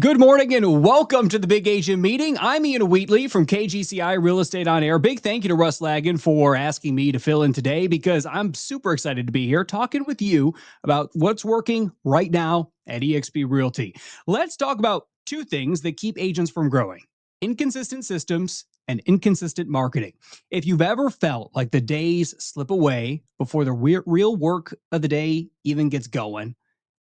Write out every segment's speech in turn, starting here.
Good morning and welcome to the Big Agent Meeting. I'm Ian Wheatley from KGCI Real Estate on Air. Big thank you to Russ Lagan for asking me to fill in today because I'm super excited to be here talking with you about what's working right now at eXp Realty. Let's talk about two things that keep agents from growing: inconsistent systems and inconsistent marketing. If you've ever felt like the days slip away before the real work of the day even gets going,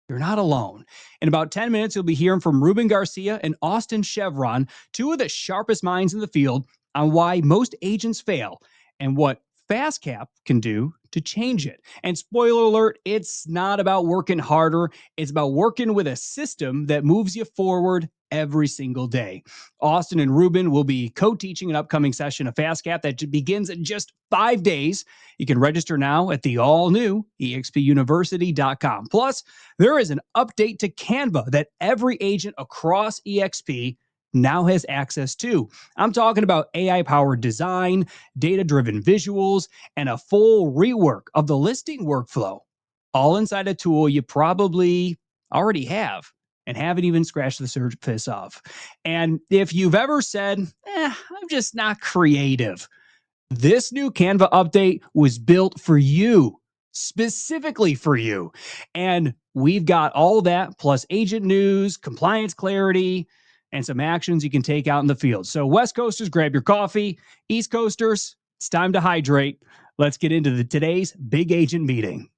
you're not alone. In about 10 minutes, you'll be hearing from Ruben Garcia and Austin Chevron, two of the sharpest minds in the field, on why most agents fail and what FastCap can do to change it. And spoiler alert, it's not about working harder, it's about working with a system that moves you forward every single day. Austin and Ruben will be co-teaching an upcoming session of FastCap that begins in just 5 days. You can register now at the all-new expuniversity.com. Plus, there is an update to Canva that every agent across eXp now has access to. I'm talking about AI-powered design, data-driven visuals, and a full rework of the listing workflow, all inside a tool you probably already have and haven't even scratched the surface of. And if you've ever said, I'm just not creative, this new Canva update was built for you, specifically for you. And we've got all that plus agent news, compliance clarity, and some actions you can take out in the field. So, West Coasters, grab your coffee. East Coasters, it's time to hydrate. Let's get into today's big agent meeting.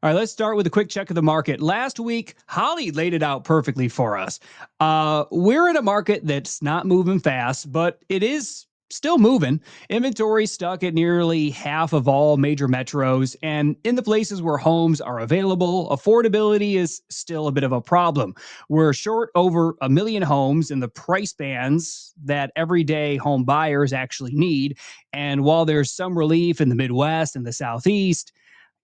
All right, let's start with a quick check of the market. Last week, Holly laid it out perfectly for us. We're in a market that's not moving fast, but it is still moving. Inventory stuck at nearly half of all major metros, and in the places where homes are available, affordability is still a bit of a problem. We're short over 1 million homes in the price bands that everyday home buyers actually need. And while there's some relief in the Midwest and the Southeast,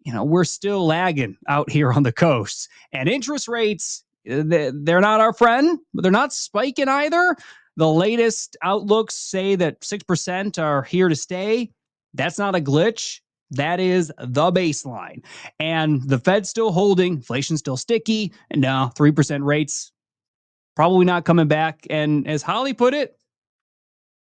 we're still lagging out here on the coasts. And interest rates, they're not our friend, but they're not spiking either. The latest outlooks say that 6% are here to stay. That's not a glitch. That is the baseline. And the Fed's still holding, inflation's still sticky, and now 3% rates probably not coming back. And as Holly put it,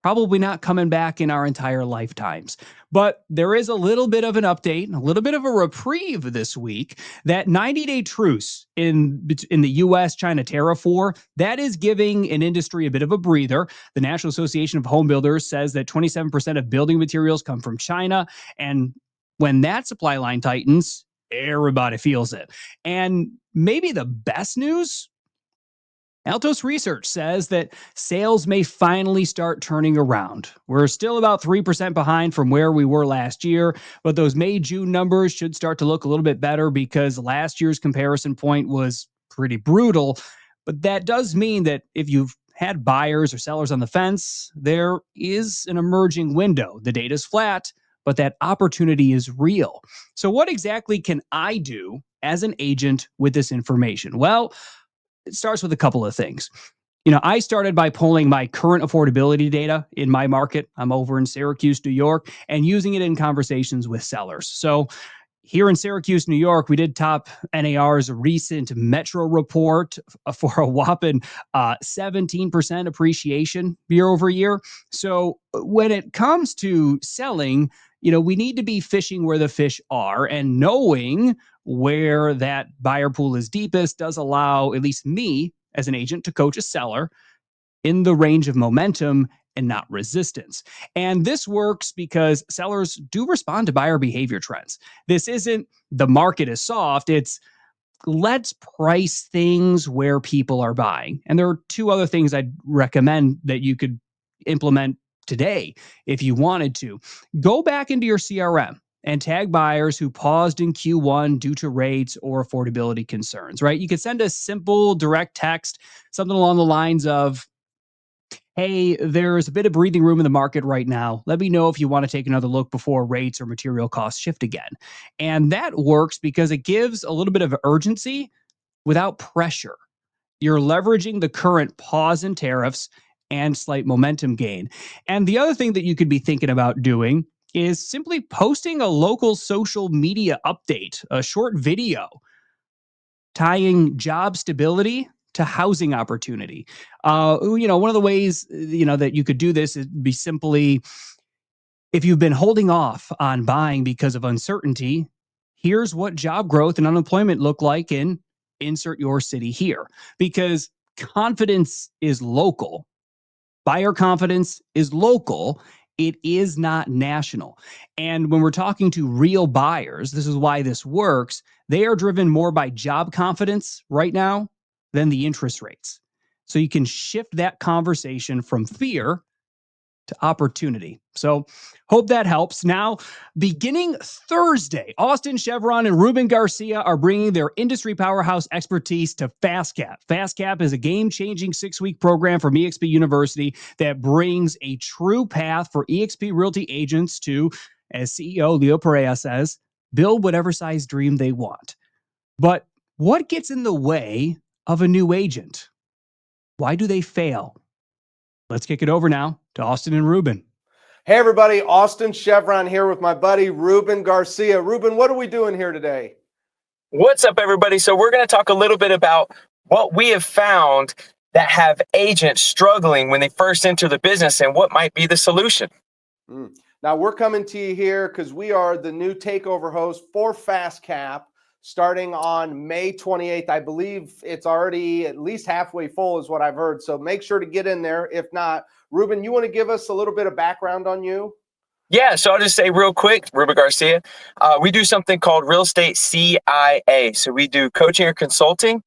probably not coming back in our entire lifetimes. But there is a little bit of an update, a little bit of a reprieve this week. That 90-day truce in the U.S.-China tariff war, that is giving an industry a bit of a breather. The National Association of Home Builders says that 27% of building materials come from China. And when that supply line tightens, everybody feels it. And maybe the best news: Altos Research says that sales may finally start turning around. We're still about 3% behind from where we were last year, but those May-June numbers should start to look a little bit better because last year's comparison point was pretty brutal. But that does mean that if you've had buyers or sellers on the fence, there is an emerging window. The data's flat, but that opportunity is real. So what exactly can I do as an agent with this information? Well, it starts with a couple of things. I started by pulling my current affordability data in my market. I'm over in Syracuse, New York, and using it in conversations with sellers. So here in Syracuse, New York, we did top NAR's recent Metro report for a whopping 17% appreciation year over year. So when it comes to selling, we need to be fishing where the fish are, and knowing where that buyer pool is deepest does allow at least me as an agent to coach a seller in the range of momentum and not resistance. And this works because sellers do respond to buyer behavior trends. This isn't the market is soft, it's let's price things where people are buying. And there are two other things I'd recommend that you could implement today if you wanted to. Go back into your CRM and tag buyers who paused in Q1 due to rates or affordability concerns, right? You could send a simple direct text, something along the lines of, hey, there's a bit of breathing room in the market right now. Let me know if you want to take another look before rates or material costs shift again. And that works because it gives a little bit of urgency without pressure. You're leveraging the current pause in tariffs and slight momentum gain. And the other thing that you could be thinking about doing is simply posting a local social media update, a short video tying job stability to housing opportunity. One of the ways, that you could do this is be simply, if you've been holding off on buying because of uncertainty, here's what job growth and unemployment look like in insert your city here. Because confidence is local, buyer confidence is local. It is not national. And when we're talking to real buyers, this is why this works. They are driven more by job confidence right now than the interest rates. So you can shift that conversation from fear to opportunity. So hope that helps. Now, beginning Thursday, Austin Chevron and Ruben Garcia are bringing their industry powerhouse expertise to FastCap. FastCap is a game-changing 6-week program from eXp University that brings a true path for eXp Realty agents to, as CEO Leo Perea says, build whatever size dream they want. But what gets in the way of a new agent? Why do they fail? Let's kick it over now to Austin and Ruben. Hey everybody, Austin Chevron here with my buddy Ruben Garcia. Ruben, what are we doing here today? What's up, everybody? So we're going to talk a little bit about what we have found that have agents struggling when they first enter the business and what might be the solution. Now we're coming to you here because we are the new takeover host for FastCap starting on May 28th. I believe it's already at least halfway full is what I've heard. So make sure to get in there. If not, Ruben, you want to give us a little bit of background on you? Yeah, so I'll just say real quick, Ruben Garcia, we do something called Real Estate CIA. So we do coaching or consulting.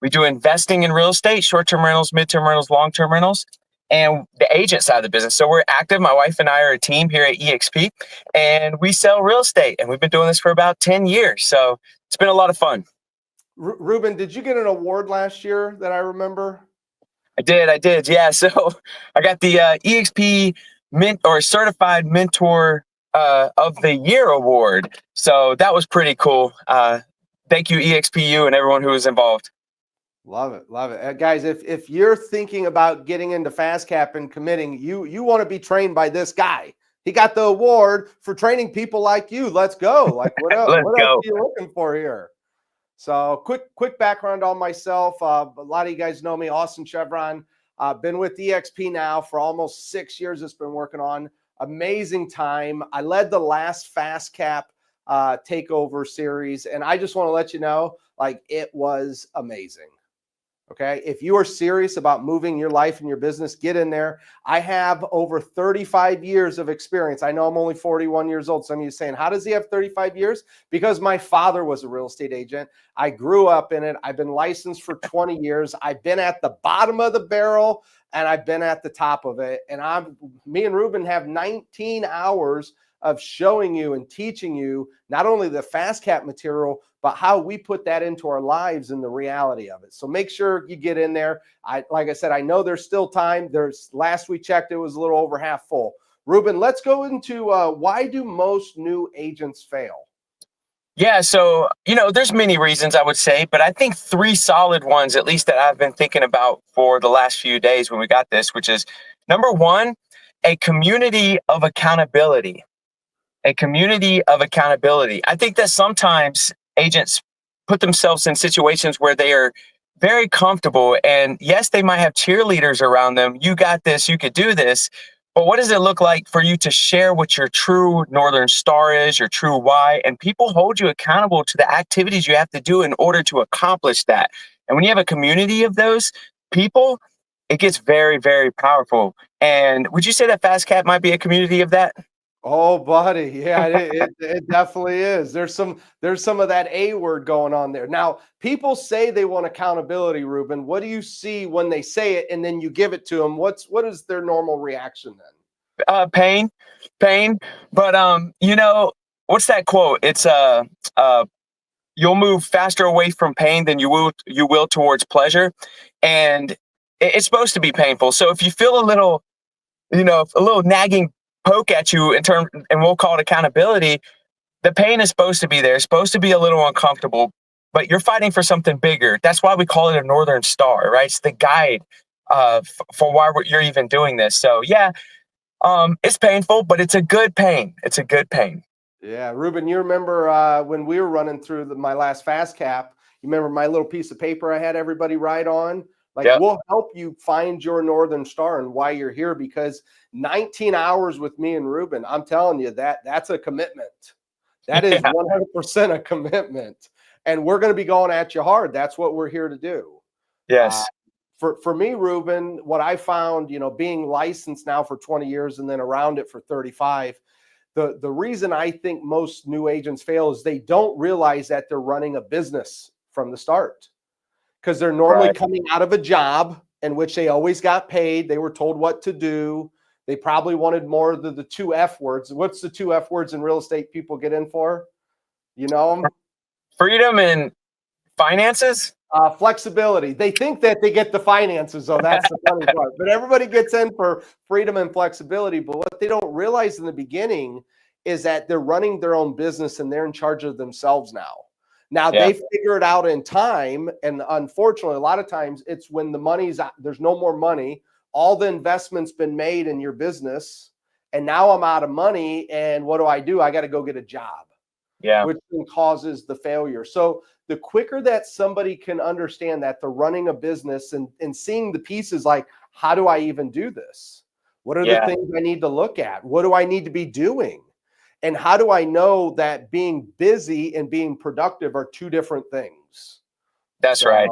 We do investing in real estate, short-term rentals, mid-term rentals, long-term rentals, and the agent side of the business. So we're active. My wife and I are a team here at eXp, and we sell real estate. And we've been doing this for about 10 years. So it's been a lot of fun. Ruben, did you get an award last year that I remember? I did. Yeah. So I got the eXp Certified Mentor of the Year award. So that was pretty cool. Thank you, eXPU, and everyone who was involved. Love it. Guys, if you're thinking about getting into FastCap and committing, you want to be trained by this guy. He got the award for training people like you. Let's go. Like, what else? What else are you looking for here? So quick background on myself. A lot of you guys know me, Austin Chevron. Been with eXp now for almost 6 years. It's been working on amazing time. I led the last FastCap takeover series, and I just want to let you know, like, it was amazing. Okay, if you are serious about moving your life and your business, get in there. I have over 35 years of experience. I know I'm only 41 years old. Some of you are saying, how does he have 35 years? Because my father was a real estate agent. I grew up in it. I've been licensed for 20 years. I've been at the bottom of the barrel and I've been at the top of it. And me and Ruben have 19 hours of showing you and teaching you not only the FastCap material, but how we put that into our lives and the reality of it. So make sure you get in there. Like I said, I know there's still time. Last we checked, it was a little over half full. Ruben, let's go into why do most new agents fail? Yeah, so, there's many reasons I would say, but I think 3 solid ones, at least that I've been thinking about for the last few days when we got this, which is number 1, a community of accountability. A community of accountability. I think that sometimes agents put themselves in situations where they are very comfortable. And yes, they might have cheerleaders around them. You got this, you could do this. But what does it look like for you to share what your true Northern Star is, your true why? And people hold you accountable to the activities you have to do in order to accomplish that. And when you have a community of those people, it gets very, very powerful. And would you say that FastCap might be a community of that? Oh, buddy. Yeah, it definitely is. There's some of that A word going on there. Now, people say they want accountability, Ruben. What do you see when they say it and then you give it to them? What is their normal reaction then? Pain. But what's that quote? It's you'll move faster away from pain than you will towards pleasure. And it's supposed to be painful. So if you feel a little nagging poke at you and we'll call it accountability, the pain is supposed to be there. It's supposed to be a little uncomfortable, but you're fighting for something bigger. That's why we call it a Northern Star, right? It's the guide for why you're even doing this. So yeah, it's painful, but it's a good pain. It's a good pain. Yeah, Ruben, you remember when we were running through my last FastCap, you remember my little piece of paper I had everybody write on? Like, Yep. we'll help you find your Northern Star and why you're here, because 19 hours with me and Ruben, I'm telling you, that's a commitment. That is Yeah. 100% a commitment. And we're going to be going at you hard. That's what we're here to do. Yes. For me, Ruben, what I found, being licensed now for 20 years and then around it for 35, the reason I think most new agents fail is they don't realize that they're running a business from the start, because they're normally Right. coming out of a job in which they always got paid. They were told what to do. They probably wanted more of the two F words. What's the two F words in real estate people get in for? You know them? Freedom and finances. Flexibility. They think that they get the finances, though. That's the funny part. But everybody gets in for freedom and flexibility. But what they don't realize in the beginning is that they're running their own business and they're in charge of themselves now. Now, Yeah. they figure it out in time. And unfortunately, a lot of times it's when the money's out, there's no more money. All the investment's been made in your business. And now I'm out of money. And what do? I got to go get a job. Yeah. Which then causes the failure. So the quicker that somebody can understand that they're running a business and seeing the pieces, like, how do I even do this? What are the things I need to look at? What do I need to be doing? And how do I know that being busy and being productive are two different things? That's right.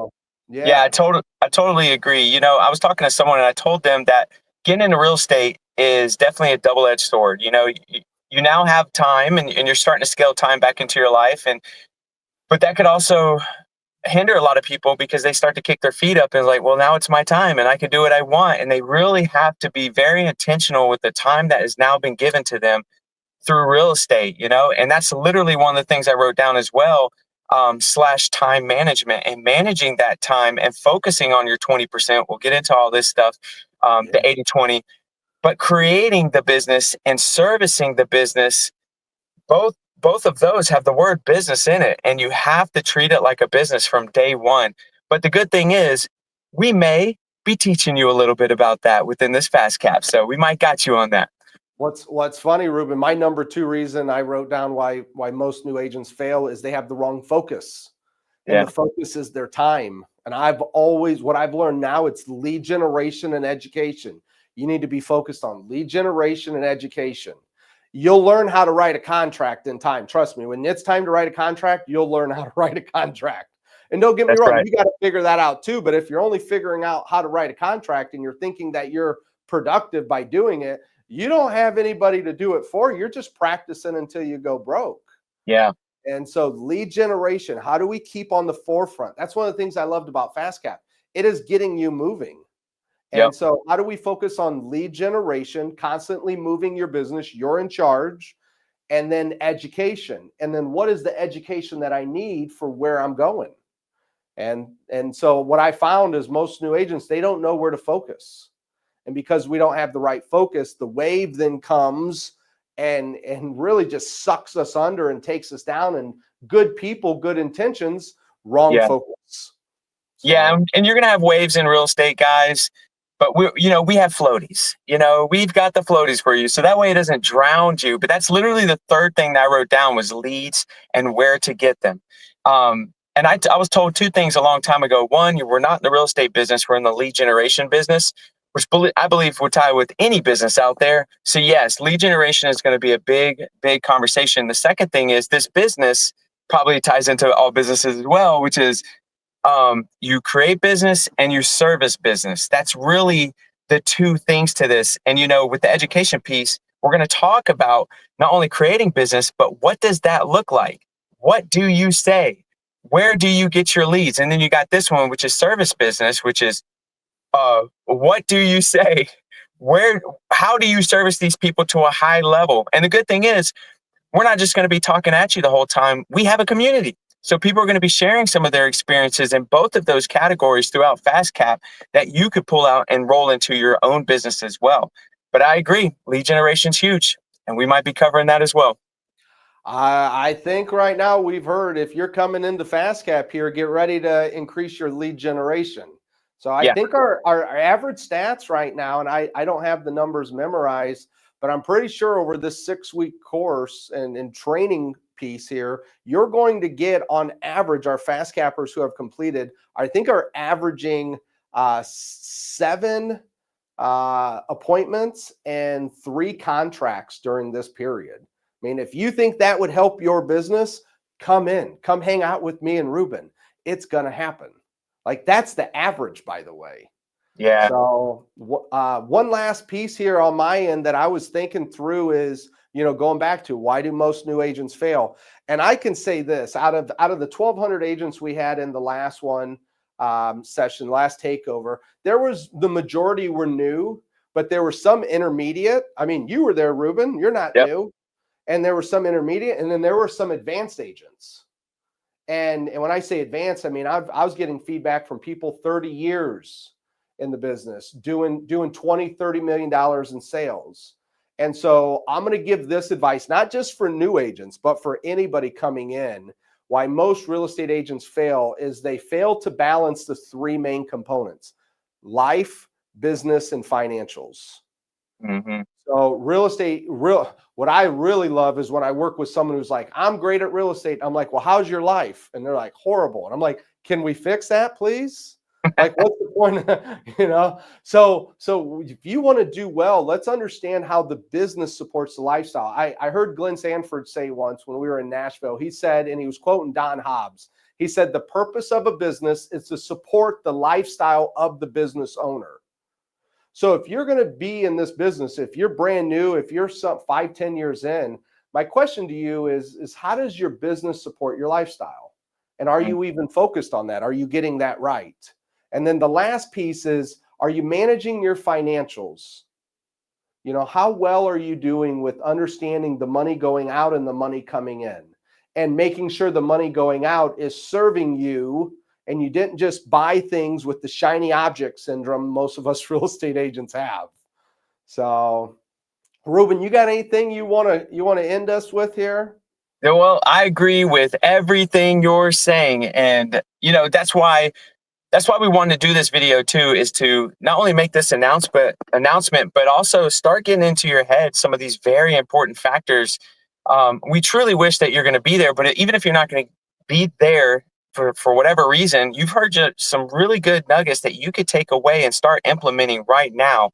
Yeah, I totally agree. I was talking to someone and I told them that getting into real estate is definitely a double-edged sword. You now have time and you're starting to scale time back into your life. But that could also hinder a lot of people because they start to kick their feet up and like, well, now it's my time and I can do what I want. And they really have to be very intentional with the time that has now been given to them through real estate, and that's literally one of the things I wrote down as well, / time management and managing that time and focusing on your 20%. We'll get into all this stuff, the 80-20, but creating the business and servicing the business, both of those have the word business in it, and you have to treat it like a business from day one. But the good thing is we may be teaching you a little bit about that within this FastCap. So we might got you on that. What's funny, Ruben, my number 2 reason I wrote down why most new agents fail is they have the wrong focus. And the focus is their time. And what I've learned now, it's lead generation and education. You need to be focused on lead generation and education. You'll learn how to write a contract in time. Trust me, when it's time to write a contract, you'll learn how to write a contract. And don't get me wrong, you got to figure that out too. But if you're only figuring out how to write a contract and you're thinking that you're productive by doing it, you don't have anybody to do it for you. You're just practicing until you go broke. Yeah. And so lead generation, how do we keep on the forefront? That's one of the things I loved about FastCap. It is getting you moving. And so how do we focus on lead generation, constantly moving your business? You're in charge. And then education. And then what is the education that I need for where I'm going? And so what I found is most new agents, they don't know where to focus. And because we don't have the right focus, the wave then comes and really just sucks us under and takes us down. And good people, good intentions, wrong focus. So. Yeah, and you're gonna have waves in real estate, guys. But we have floaties. We've got the floaties for you, so that way it doesn't drown you. But that's literally the third thing that I wrote down was leads and where to get them. And I was told 2 things a long time ago. One, we're not in the real estate business; we're in the lead generation business, which I believe would tie with any business out there. So yes, lead generation is going to be a big, big conversation. The second thing is this business probably ties into all businesses as well, which is you create business and you service business. That's really the 2 things to this. And, with the education piece, we're going to talk about not only creating business, but what does that look like? What do you say? Where do you get your leads? And then you got this one, which is service business, which is what do you say? How do you service these people to a high level? And the good thing is, we're not just going to be talking at you the whole time. We have a community. So people are going to be sharing some of their experiences in both of those categories throughout FastCap that you could pull out and roll into your own business as well. But I agree, lead generation is huge, and we might be covering that as well. I think right now we've heard if you're coming into FastCap here, get ready to increase your lead generation. So I think our average stats right now, and I don't have the numbers memorized, but I'm pretty sure over this 6-week course and training piece here, you're going to get on average, our FastCappers who have completed, I think are averaging 7 appointments and 3 contracts during this period. I mean, if you think that would help your business, come hang out with me and Ruben. It's going to happen. Like, that's the average, by the way. Yeah. So one last piece here on my end that I was thinking through is, going back to why do most new agents fail? And I can say this, out of the 1,200 agents we had in the last one session, last takeover, the majority were new, but there were some intermediate. I mean, you were there, Ruben, you're not new. And there were some intermediate, and then there were some advanced agents. And when I say advanced, I mean, I was getting feedback from people 30 years in the business, doing $20, $30 million in sales. And so I'm going to give this advice, not just for new agents, but for anybody coming in. Why most real estate agents fail is they fail to balance the 3 main components: life, business, and financials. Mm-hmm. So what I really love is when I work with someone who's like, I'm great at real estate. I'm like, well, how's your life? And they're like, horrible. And I'm like, can we fix that, please? Like, what's the point? So if you want to do well, let's understand how the business supports the lifestyle. I heard Glenn Sanford say once when we were in Nashville, he said, and he was quoting Don Hobbs, he said, the purpose of a business is to support the lifestyle of the business owner. So if you're going to be in this business, if you're brand new, if you're 5-10 years in, my question to you is how does your business support your lifestyle? And are you even focused on that? Are you getting that right? And then the last piece is, are you managing your financials? How well are you doing with understanding the money going out and the money coming in, and making sure the money going out is serving you, and you didn't just buy things with the shiny object syndrome most of us real estate agents have. So, Ruben, you got anything you want to end us with here? Yeah, well, I agree with everything you're saying, and that's why we wanted to do this video too, is to not only make this announcement, but also start getting into your head some of these very important factors. We truly wish that you're going to be there, but even if you're not going to be there for whatever reason, you've heard some really good nuggets that you could take away and start implementing right now.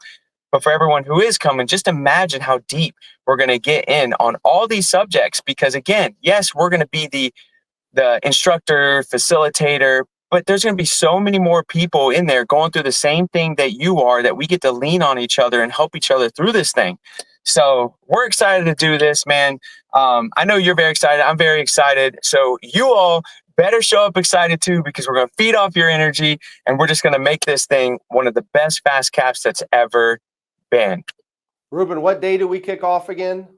But for everyone who is coming, just imagine how deep we're going to get in on all these subjects, because again, yes, we're going to be the instructor, facilitator, but there's going to be so many more people in there going through the same thing that you are, that we get to lean on each other and help each other through this thing. So we're excited to do this, man. I know you're very excited. I'm very excited. So you all better show up excited too, because we're going to feed off your energy, and we're just going to make this thing one of the best fast caps that's ever been. Ruben, what day do we kick off again?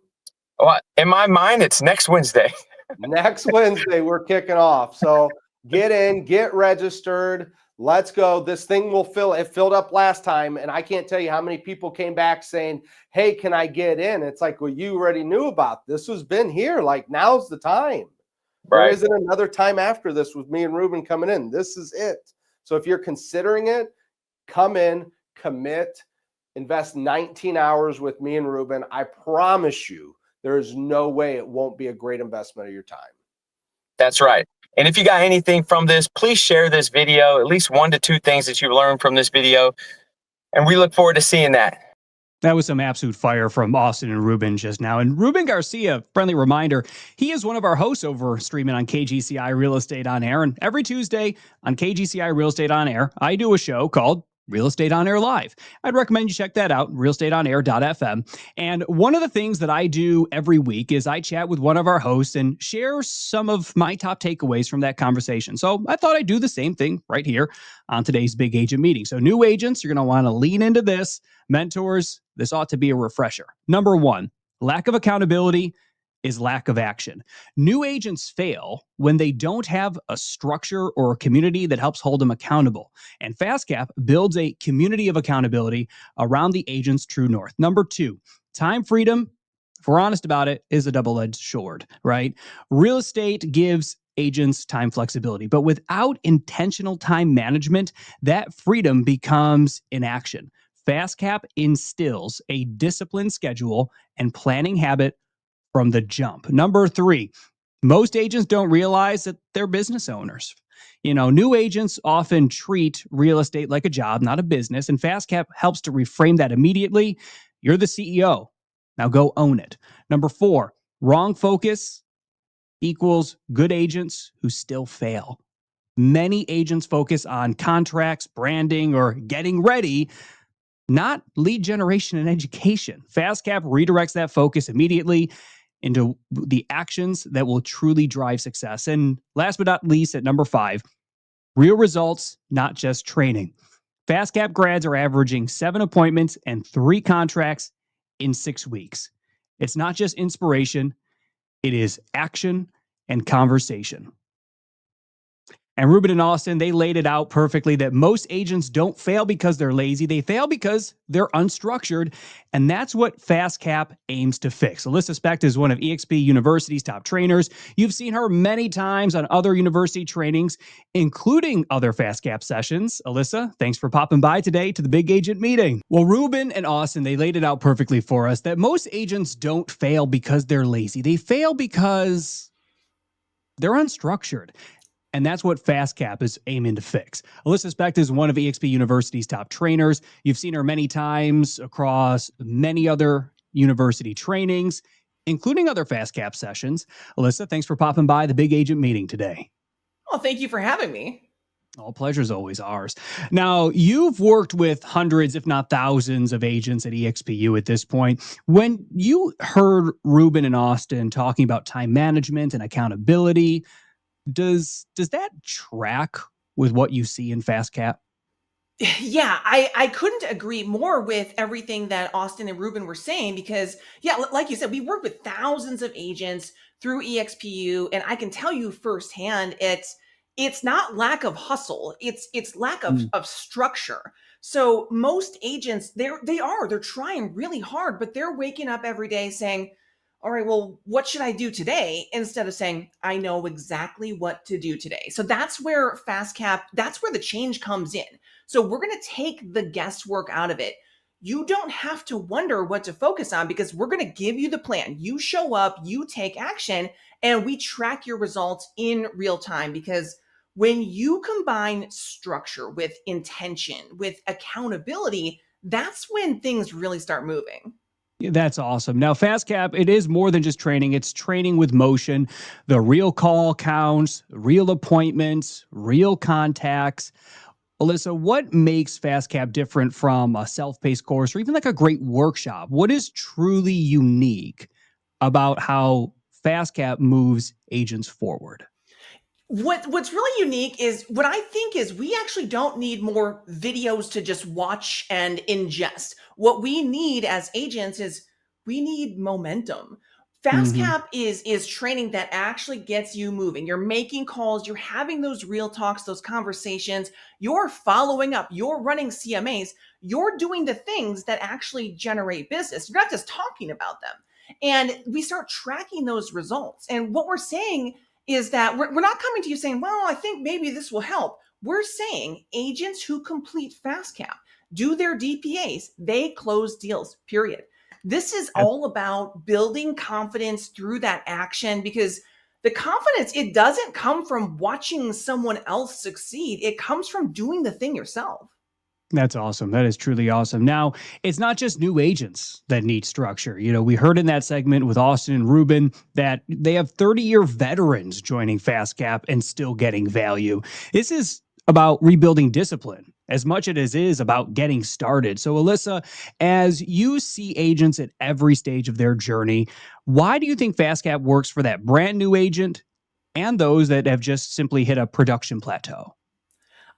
Well, in my mind, it's next Wednesday. Next Wednesday, we're kicking off. So get in, get registered. Let's go. This thing will fill. It filled up last time, and I can't tell you how many people came back saying, hey, can I get in? It's like, well, you already knew about this. Has been here. Like, now's the time. Right. There isn't another time after this with me and Ruben coming in. This is it. So if you're considering it, come in, commit, invest 19 hours with me and Ruben. I promise you, there is no way it won't be a great investment of your time. That's right. And if you got anything from this, please share this video, at least 1 to 2 things that you learned from this video. And we look forward to seeing that. That was some absolute fire from Austin and Ruben just now. And Ruben Garcia, friendly reminder, he is one of our hosts over streaming on KGCI Real Estate on Air. And every Tuesday on KGCI Real Estate on Air, I do a show called Real Estate on Air Live. I'd recommend you check that out, realestateonair.fm. And one of the things that I do every week is I chat with one of our hosts and share some of my top takeaways from that conversation. So I thought I'd do the same thing right here on today's Big Agent Meeting. So new agents, you're going to want to lean into this. Mentors, this ought to be a refresher. Number 1, lack of accountability is lack of action. New agents fail when they don't have a structure or a community that helps hold them accountable. And FastCap builds a community of accountability around the agent's true north. Number 2, time freedom, if we're honest about it, is a double-edged sword, right? Real estate gives agents time flexibility, but without intentional time management, that freedom becomes inaction. FastCap instills a disciplined schedule and planning habit from the jump. Number 3, most agents don't realize that they're business owners. New agents often treat real estate like a job, not a business, and FastCap helps to reframe that immediately. You're the CEO. Now go own it. Number 4, wrong focus equals good agents who still fail. Many agents focus on contracts, branding, or getting ready, not lead generation and education. FastCap redirects that focus immediately into the actions that will truly drive success. And last but not least, at number 5, real results, not just training. FastCap grads are averaging 7 appointments and 3 contracts in 6 weeks. It's not just inspiration, it is action and conversation. And Ruben and Austin, they laid it out perfectly that most agents don't fail because they're lazy. They fail because they're unstructured. And that's what FastCap aims to fix. Alyssa Specht is one of eXp University's top trainers. You've seen her many times on other university trainings, including other FastCap sessions. Alyssa, thanks for popping by today to the Big Agent Meeting. Well, Ruben and Austin, they laid it out perfectly for us that most agents don't fail because they're lazy. They fail because they're unstructured. And that's what FastCap is aiming to fix. Alyssa Specht is one of eXp University's top trainers. You've seen her many times across many other university trainings, including other FastCap sessions. Alyssa, thanks for popping by the Big Agent Meeting today. Well, thank you for having me. All pleasure's always ours. Now, you've worked with hundreds, if not thousands, of agents at eXPU at this point. When you heard Ruben and Austin talking about time management and accountability, does that track with what you see in FastCap? Yeah, I couldn't agree more with everything that Austin and Ruben were saying because, yeah, like you said, we work with thousands of agents through eXPU, and I can tell you firsthand, it's not lack of hustle, it's lack of structure. So most agents, they're trying really hard, but they're waking up every day saying, all right, well, what should I do today? Instead of saying, I know exactly what to do today. So that's where FastCap, that's where the change comes in. So we're going to take the guesswork out of it. You don't have to wonder what to focus on because we're going to give you the plan. You show up, you take action, and we track your results in real time because when you combine structure with intention, with accountability, that's when things really start moving. That's awesome. Now, FastCap, it is more than just training. It's training with motion, the real call counts, real appointments, real contacts. Alyssa, what makes FastCap different from a self-paced course or even like a great workshop? What is truly unique about how FastCap moves agents forward? What's really unique is what I think is we actually don't need more videos to just watch and ingest. What we need as agents is we need momentum. FastCap is training that actually gets you moving. You're making calls, you're having those real talks, those conversations, you're following up, you're running CMAs, you're doing the things that actually generate business. You're not just talking about them. And we start tracking those results. And what we're saying is that we're not coming to you saying, well, I think maybe this will help. We're saying agents who complete FastCap, do their DPAs, they close deals, period. This is all about building confidence through that action because the confidence, it doesn't come from watching someone else succeed. It comes from doing the thing yourself. That's awesome. That is truly awesome. Now, it's not just new agents that need structure. We heard in that segment with Austin and Ruben that they have 30-year veterans joining FastCap and still getting value. This is about rebuilding discipline as much as it is about getting started. So, Alyssa, as you see agents at every stage of their journey, why do you think FastCap works for that brand new agent and those that have just simply hit a production plateau?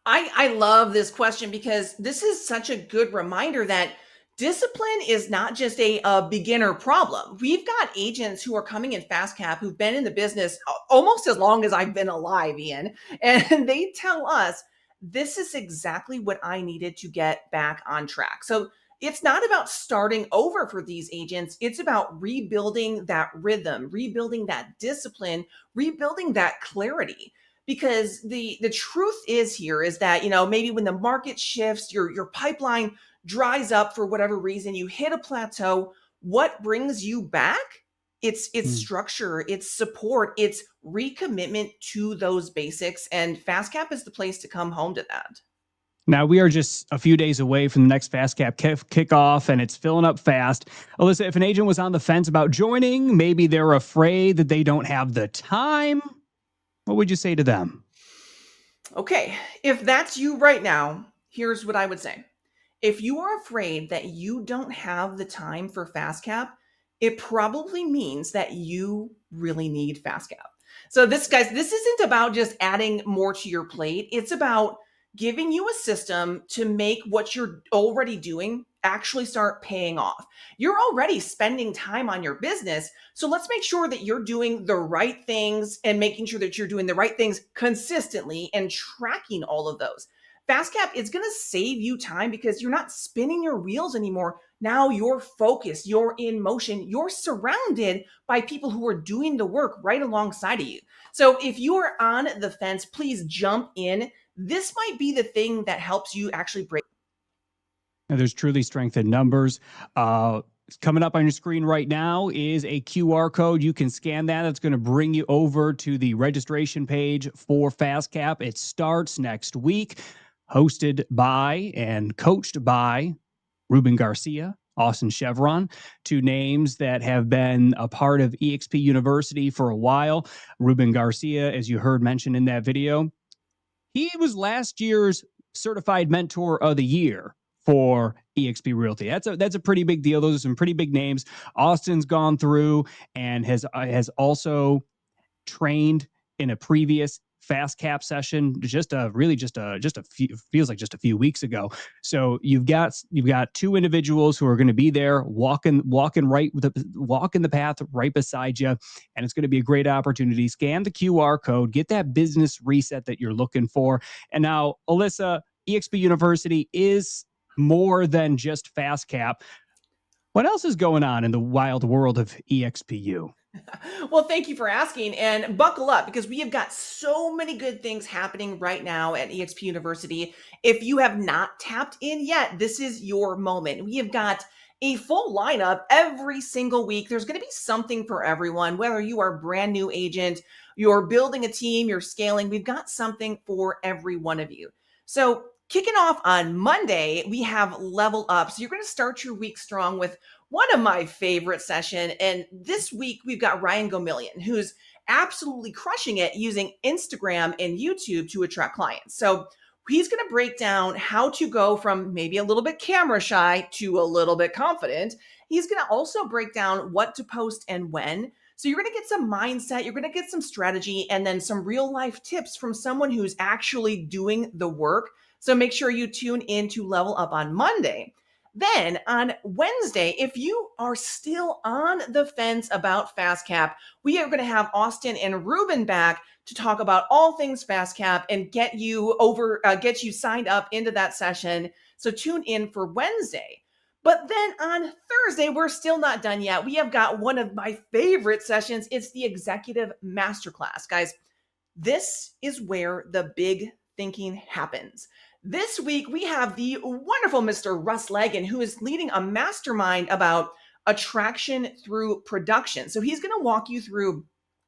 I love this question because this is such a good reminder that discipline is not just a beginner problem. We've got agents who are coming in FastCap who've been in the business almost as long as I've been alive, Ian, and they tell us this is exactly what I needed to get back on track. So it's not about starting over for these agents. It's about rebuilding that rhythm, rebuilding that discipline, rebuilding that clarity because the truth is here is that maybe when the market shifts your pipeline dries up for whatever reason, you hit a plateau, what brings you back It's structure, it's support, it's recommitment to those basics. And FastCap is the place to come home to that. Now, we are just a few days away from the next FastCap kickoff, and it's filling up fast. Alyssa, if an agent was on the fence about joining, maybe they're afraid that they don't have the time, what would you say to them? Okay, if that's you right now, here's what I would say. If you are afraid that you don't have the time for FastCap, it probably means that you really need FastCap. So this isn't about just adding more to your plate. It's about giving you a system to make what you're already doing actually start paying off. You're already spending time on your business. So let's make sure that you're doing the right things and making sure that you're doing the right things consistently and tracking all of those. FastCap is going to save you time because you're not spinning your wheels anymore. Now you're focused, you're in motion, you're surrounded by people who are doing the work right alongside of you. So if you are on the fence, please jump in. This might be the thing that helps you actually break. And there's truly strength in numbers. Coming up on your screen right now is a QR code. You can scan that. It's going to bring you over to the registration page for FastCap. It starts next week, hosted by and coached by Ruben Garcia, Austin Chevron, two names that have been a part of eXp University for a while. Ruben Garcia, as you heard mentioned in that video, he was last year's certified mentor of the year for eXp Realty. That's a pretty big deal. Those are some pretty big names. Austin's gone through and has also trained in a previous FastCap session, just a few, feels like just a few weeks ago. So you've got two individuals who are going to be there walking the path right beside you, and it's going to be a great opportunity. Scan the QR code, get that business reset that you're looking for. And now, Alyssa, eXp University is more than just FastCap. What else is going on in the wild world of eXPU? Well, thank you for asking, and buckle up because we have got so many good things happening right now at eXp University. If you have not tapped in yet, this is your moment. We have got a full lineup every single week. There's going to be something for everyone, whether you are a brand new agent, you're building a team, you're scaling, we've got something for every one of you. So kicking off on Monday, we have Level Up. So you're going to start your week strong with one of my favorite session. And this week we've got Ryan Gomillion, who's absolutely crushing it using Instagram and YouTube to attract clients. So he's going to break down how to go from maybe a little bit camera shy to a little bit confident. He's going to also break down what to post and when. So you're going to get some mindset, you're going to get some strategy, and then some real life tips from someone who's actually doing the work. So make sure you tune in to Level Up on Monday. Then on Wednesday, if you are still on the fence about FastCap, we are going to have Austin and Ruben back to talk about all things FastCap and get you signed up into that session. So tune in for Wednesday. But then on Thursday, we're still not done yet. We have got one of my favorite sessions. It's the Executive Masterclass. Guys, this is where the big thinking happens. This week, we have the wonderful Mr. Russ Lagan, who is leading a mastermind about attraction through production. So he's going to walk you through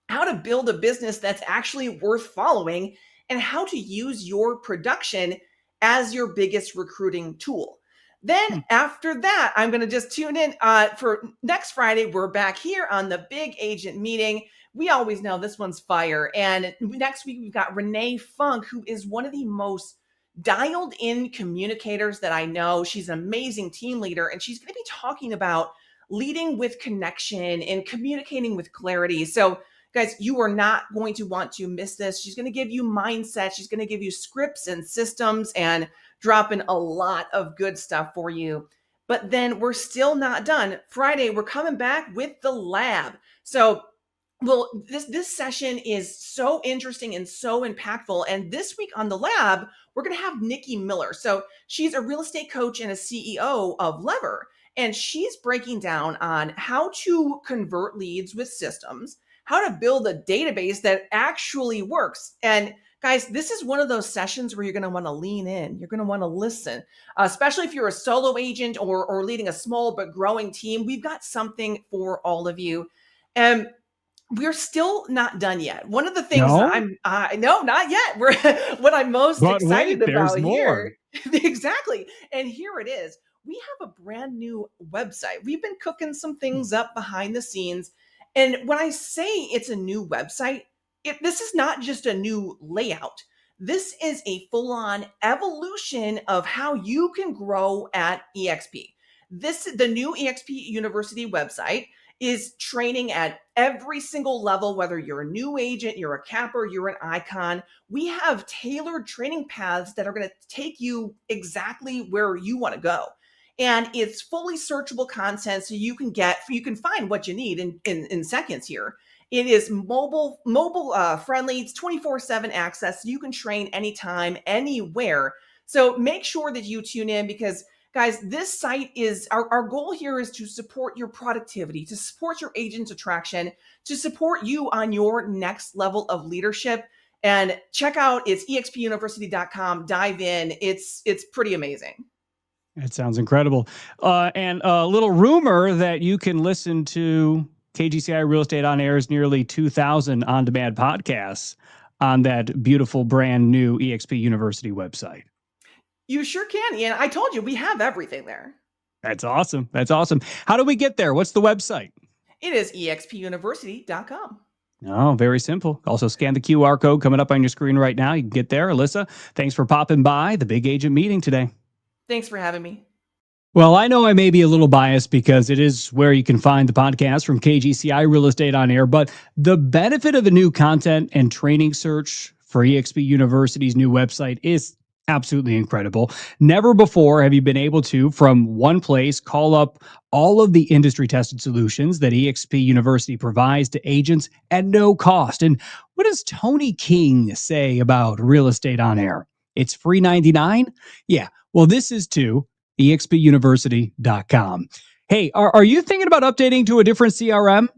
how to build a business that's actually worth following and how to use your production as your biggest recruiting tool. Then after that, I'm going to just tune in for next Friday. We're back here on the Big Agent Meeting. We always know this one's fire. And next week, we've got Renee Funk, who is one of the most dialed in communicators that I know. She's an amazing team leader, and she's going to be talking about leading with connection and communicating with clarity. So guys, you are not going to want to miss this. She's going to give you mindset. She's going to give you scripts and systems and drop in a lot of good stuff for you. But then we're still not done. Friday, we're coming back with the lab. So this session is so interesting and so impactful. And this week on the lab, we're going to have Nikki Miller. So she's a real estate coach and a CEO of Lever. And she's breaking down on how to convert leads with systems, how to build a database that actually works. And guys, this is one of those sessions where you're going to want to lean in. You're going to want to listen, especially if you're a solo agent or leading a small but growing team. We've got something for all of you. And we're still not done yet. One of the things No, no, not yet. We're what I'm most but excited wait, there's about more. here. Exactly. And here it is. We have a brand new website. We've been cooking some things up behind the scenes. And when I say it's a new website, this is not just a new layout. This is a full-on evolution of how you can grow at EXP. The new EXP University website is training at every single level, whether you're a new agent, you're a capper, you're an icon. We have tailored training paths that are going to take you exactly where you want to go. And it's fully searchable content, so you can find what you need in seconds here. It is mobile friendly. It's 24/7 access. You can train anytime, anywhere. So make sure that you tune in, because guys, this site is our goal here is to support your productivity, to support your agent attraction, to support you on your next level of leadership. And check out it's expuniversity.com. Dive in. It's pretty amazing. It sounds incredible. And a little rumor that you can listen to KGCI Real Estate on Air's nearly 2,000 on demand podcasts on that beautiful brand new EXP University website. You sure can, Ian. I told you we have everything there. That's awesome. That's awesome. How do we get there? What's the website? It is expuniversity.com. Oh, very simple. Also, scan the QR code coming up on your screen right now. You can get there. Alyssa, thanks for popping by the Big Agent Meeting today. Thanks for having me. Well, I know I may be a little biased because it is where you can find the podcast from KGCI Real Estate on Air, but the benefit of the new content and training search for EXP University's new website is absolutely incredible. Never before have you been able to, from one place, call up all of the industry tested solutions that EXP University provides to agents at no cost. And what does Tony King say about real estate on air? It's free 99? Yeah. Well, this is too expuniversity.com. Hey, are you thinking about updating to a different CRM?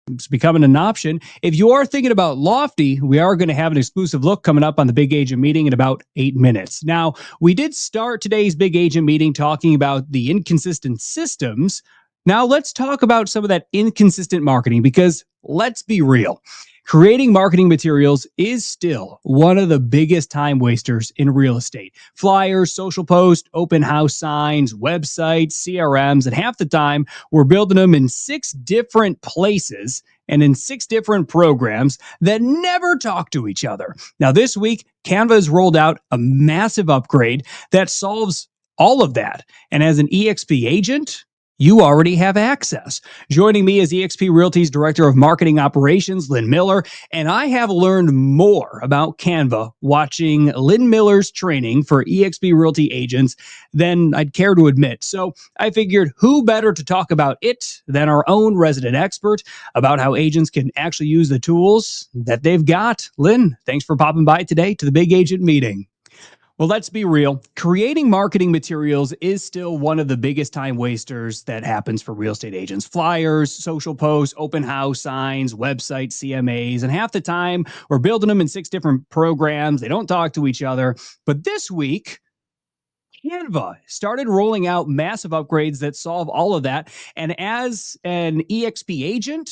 It's becoming an option. If you are thinking about Lofty, we are going to have an exclusive look coming up on the Big Agent Meeting in about 8 minutes. Now, we did start today's Big Agent Meeting talking about the inconsistent systems. Now, let's talk about some of that inconsistent marketing, because let's be real. Creating marketing materials is still one of the biggest time wasters in real estate. Flyers, social posts, open house signs, websites, CRMs, and half the time we're building them in 6 different places and in 6 different programs that never talk to each other. Now, this week, Canva has rolled out a massive upgrade that solves all of that. And as an EXP agent, you already have access. Joining me is eXp Realty's Director of Marketing Operations, Lynn Miller, and I have learned more about Canva watching Lynn Miller's training for eXp Realty agents than I'd care to admit. So I figured who better to talk about it than our own resident expert about how agents can actually use the tools that they've got. Lynn, thanks for popping by today to the Big Agent Meeting. Well, let's be real. Creating marketing materials is still one of the biggest time wasters that happens for real estate agents. Flyers, social posts, open house signs, websites, CMAs, and half the time we're building them in 6 different programs. They don't talk to each other. But this week, Canva started rolling out massive upgrades that solve all of that. And as an EXP agent,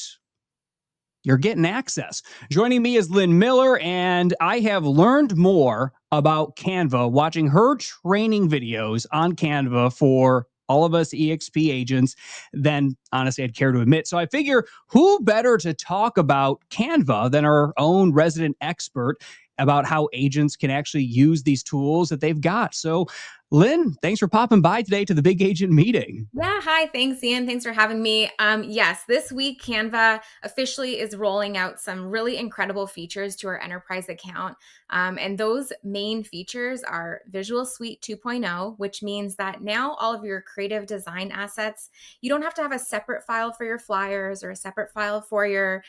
you're getting access. Joining me is Lynn Miller, and I have learned more about Canva watching her training videos on Canva for all of us EXP agents than honestly I'd care to admit. So I figure who better to talk about Canva than our own resident expert about how agents can actually use these tools that they've got. So Lynn, thanks for popping by today to the Big Agent Meeting. Yeah, hi. Thanks, Ian. Thanks for having me. Yes, this week Canva officially is rolling out some really incredible features to our enterprise account. And those main features are Visual Suite 2.0, which means that now all of your creative design assets, you don't have to have a separate file for your flyers or a separate file for your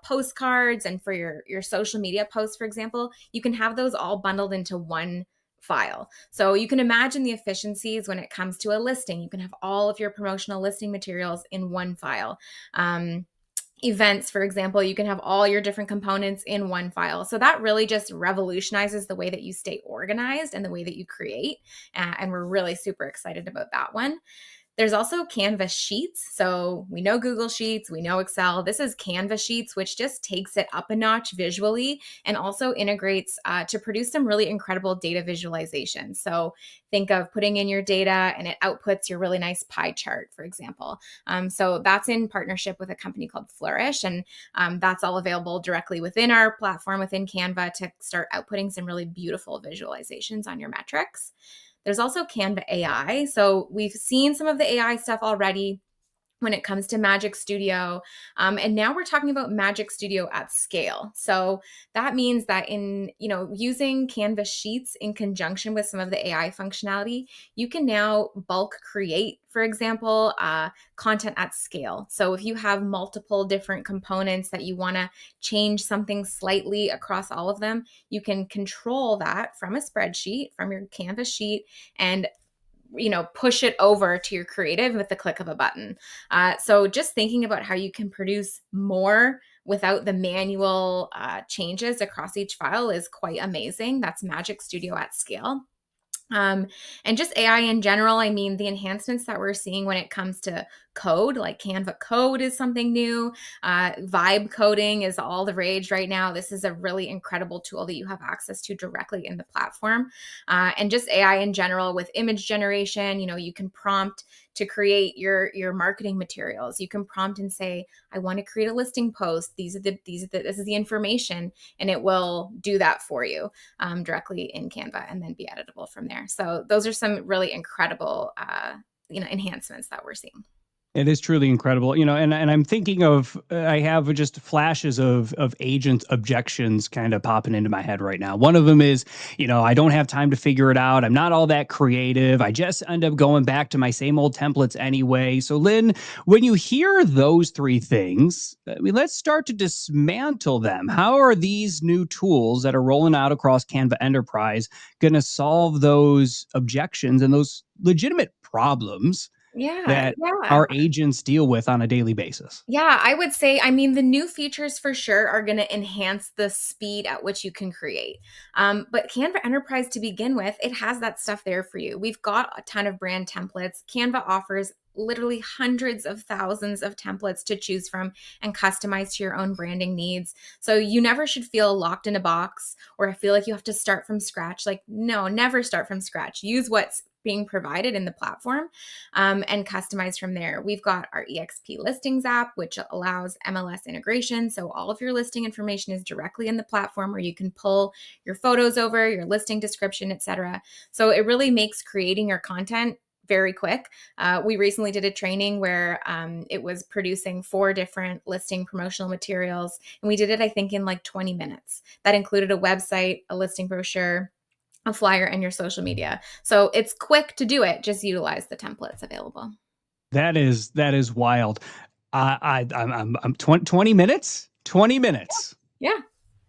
postcards and for your social media posts, for example. You can have those all bundled into one file. So you can imagine the efficiencies when it comes to a listing. You can have all of your promotional listing materials in one file. Events, for example, you can have all your different components in one file. So that really just revolutionizes the way that you stay organized and the way that you create. And we're really super excited about that one. There's also Canva Sheets. So we know Google Sheets, we know Excel. This is Canva Sheets, which just takes it up a notch visually and also integrates to produce some really incredible data visualization. So think of putting in your data and it outputs your really nice pie chart, for example. So that's in partnership with a company called Flourish. And that's all available directly within our platform, within Canva, to start outputting some really beautiful visualizations on your metrics. There's also Canva AI. So we've seen some of the AI stuff already when it comes to Magic Studio. And now we're talking about Magic Studio at scale. So that means that in, using Canvas Sheets in conjunction with some of the AI functionality, you can now bulk create, for example, content at scale. So if you have multiple different components that you want to change something slightly across all of them, you can control that from a spreadsheet, from your Canvas sheet, and push it over to your creative with the click of a button. So just thinking about how you can produce more without the manual changes across each file is quite amazing. That's Magic Studio at scale. And just AI in general, I mean, the enhancements that we're seeing when it comes to code, like Canva Code is something new. Vibe coding is all the rage right now. This is a really incredible tool that you have access to directly in the platform. And just AI in general with image generation, you can prompt to create your marketing materials. You can prompt and say, I want to create a listing post. This is the information, and it will do that for you directly in Canva and then be editable from there. So those are some really incredible, enhancements that we're seeing. It is truly incredible, and I'm thinking of I have just flashes of agent objections kind of popping into my head right now. One of them is, I don't have time to figure it out. I'm not all that creative. I just end up going back to my same old templates anyway. So, Lynn, when you hear those three things, let's start to dismantle them. How are these new tools that are rolling out across Canva Enterprise going to solve those objections and those legitimate problems Yeah. that our agents deal with on a daily basis? Yeah, I would say, I mean, the new features for sure are going to enhance the speed at which you can create. But Canva Enterprise, to begin with, it has that stuff there for you. We've got a ton of brand templates. Canva offers literally hundreds of thousands of templates to choose from and customize to your own branding needs. So you never should feel locked in a box or feel like you have to start from scratch. Like, no, never start from scratch. Use what's being provided in the platform and customize from there. We've got our EXP listings app, which allows MLS integration. So all of your listing information is directly in the platform where you can pull your photos over, your listing description, etc. So it really makes creating your content very quick. We recently did a training where it was producing 4 different listing promotional materials. And we did it, I think, in like 20 minutes. That included a website, a listing brochure, a flyer, and your social media. So it's quick to do it. Just utilize the templates available. That is wild. I'm 20 minutes. 20 minutes. Yeah.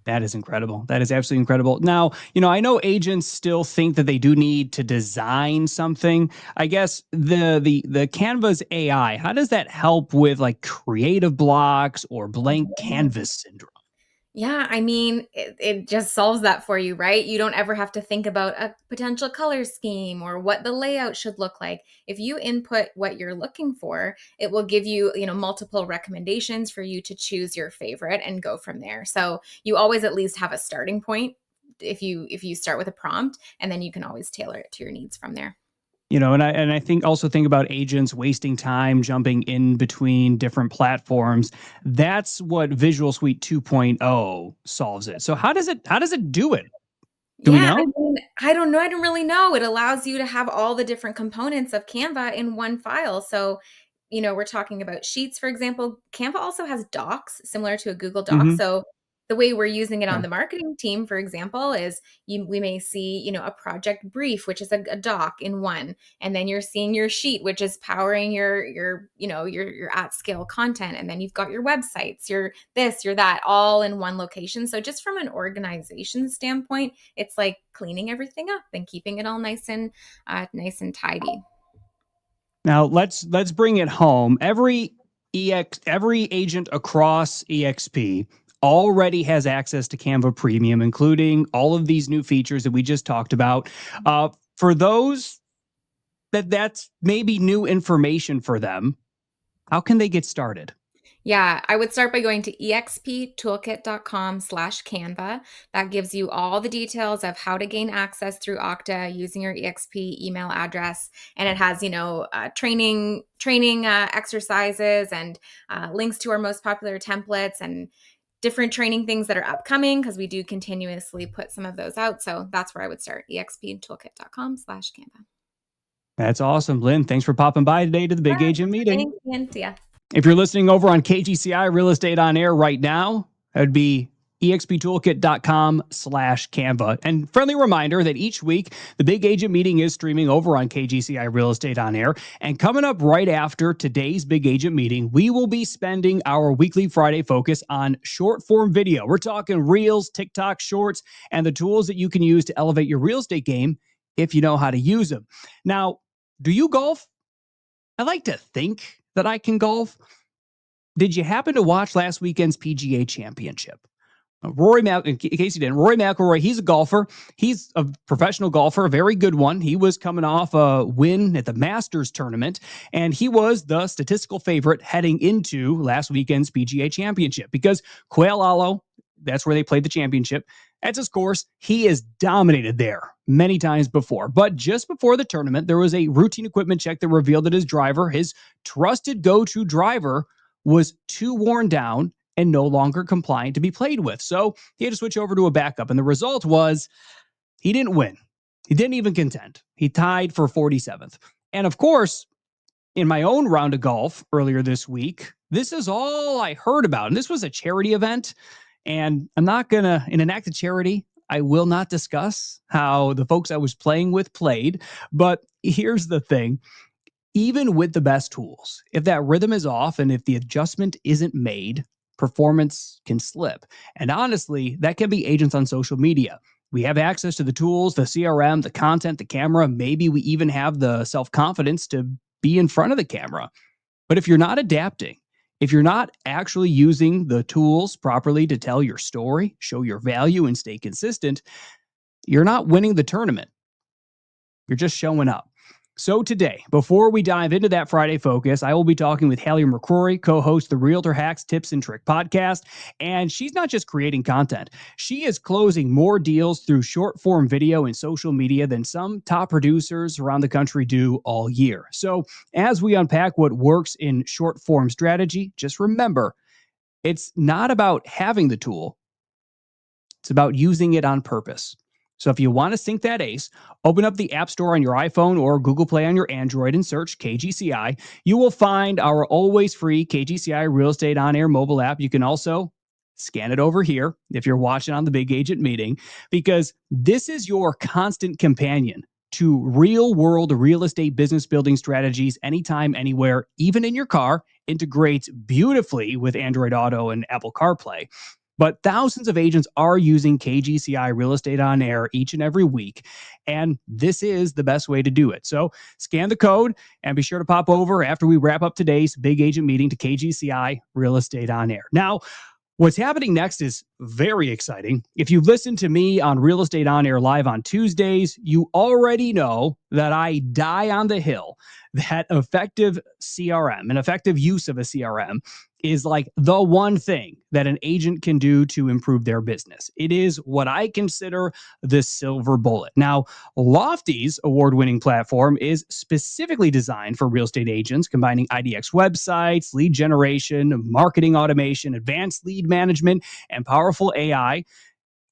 That is incredible. That is absolutely incredible. Now, I know agents still think that they do need to design something. I guess the Canva's AI, how does that help with like creative blocks or blank canvas syndrome? Yeah, I mean, it just solves that for you, right? You don't ever have to think about a potential color scheme or what the layout should look like. If you input what you're looking for, it will give you, multiple recommendations for you to choose your favorite and go from there. So you always at least have a starting point if you start with a prompt, and then you can always tailor it to your needs from there. And I think about agents wasting time jumping in between different platforms. That's what Visual Suite 2.0 solves it. So how does it do it? Do we Yeah, I know? mean, I don't know. I don't really know. It allows you to have all the different components of Canva in one file. So, we're talking about sheets, for example. Canva also has docs similar to a Google Doc. Mhm. So the way we're using it on Yeah. the marketing team, for example, is we may see, a project brief, which is a doc in one, and then you're seeing your sheet, which is powering your at scale content, and then you've got your websites, your this, your that, all in one location. So just from an organization standpoint, it's like cleaning everything up and keeping it all nice and tidy. Now let's bring it home. Every agent across EXP already has access to Canva Premium, including all of these new features that we just talked about. For those that that's maybe new information for them, how can they get started? Yeah, I would start by going to exptoolkit.com/Canva. That gives you all the details of how to gain access through Okta using your EXP email address. And it has, training exercises and links to our most popular templates and different training things that are upcoming, because we do continuously put some of those out. So that's where I would start, exptoolkit.com/Canva. That's awesome. Lynn, thanks for popping by today to the Big Agent Meeting. Thanks, Ian. See ya. If you're listening over on KGCI Real Estate on Air right now, that would be exptoolkit.com/Canva. And friendly reminder that each week, the Big Agent Meeting is streaming over on KGCI Real Estate on Air. And coming up right after today's Big Agent Meeting, we will be spending our weekly Friday focus on short form video. We're talking Reels, TikTok Shorts, and the tools that you can use to elevate your real estate game if you know how to use them. Now, do you golf? I like to think that I can golf. Did you happen to watch last weekend's PGA Championship? In case you didn't, Rory McIlroy, he's a golfer. He's a professional golfer, a very good one. He was coming off a win at the Masters tournament, and he was the statistical favorite heading into last weekend's PGA Championship because Quail Hollow, that's where they played the championship. That's his course. He has dominated there many times before. But just before the tournament, there was a routine equipment check that revealed that his driver, his trusted go-to driver, was too worn down and no longer compliant to be played with. So he had to switch over to a backup. And the result was he didn't win. He didn't even contend. He tied for 47th. And of course, in my own round of golf earlier this week, this is all I heard about. And this was a charity event. And I'm not going to, in an act of charity, I will not discuss how the folks I was playing with played. But here's the thing. Even with the best tools, if that rhythm is off and if the adjustment isn't made, performance can slip. And honestly, that can be agents on social media. We have access to the tools, the CRM, the content, the camera. Maybe we even have the self-confidence to be in front of the camera. But if you're not adapting, if you're not actually using the tools properly to tell your story, show your value, and stay consistent, you're not winning the tournament. You're just showing up. So today, before we dive into that Friday focus, I will be talking with Hallie McCrory, co-host the Realtor Hacks Tips and Trick podcast. And she's not just creating content. She is closing more deals through short form video and social media than some top producers around the country do all year. So as we unpack what works in short form strategy, just remember, it's not about having the tool. It's about using it on purpose. So if you want to sync that ace, open up the App Store on your iPhone or Google Play on your Android and search KGCI. You will find our always free KGCI Real Estate On Air mobile app. You can also scan it over here if you're watching on the Big Agent Meeting, because this is your constant companion to real world real estate business building strategies anytime, anywhere, even in your car. Integrates beautifully with Android Auto and Apple CarPlay. But thousands of agents are using KGCI Real Estate on Air each and every week, and this is the best way to do it. So scan the code and be sure to pop over after we wrap up today's Big Agent Meeting to KGCI Real Estate on Air. Now, what's happening next is very exciting. If you've listened to me on Real Estate on Air live on Tuesdays, you already know that I die on the hill that effective CRM, an effective use of a CRM, is like the one thing that an agent can do to improve their business. It is what I consider the silver bullet. Now, Lofty's award-winning platform is specifically designed for real estate agents, combining IDX websites, lead generation, marketing automation, advanced lead management, and powerful AI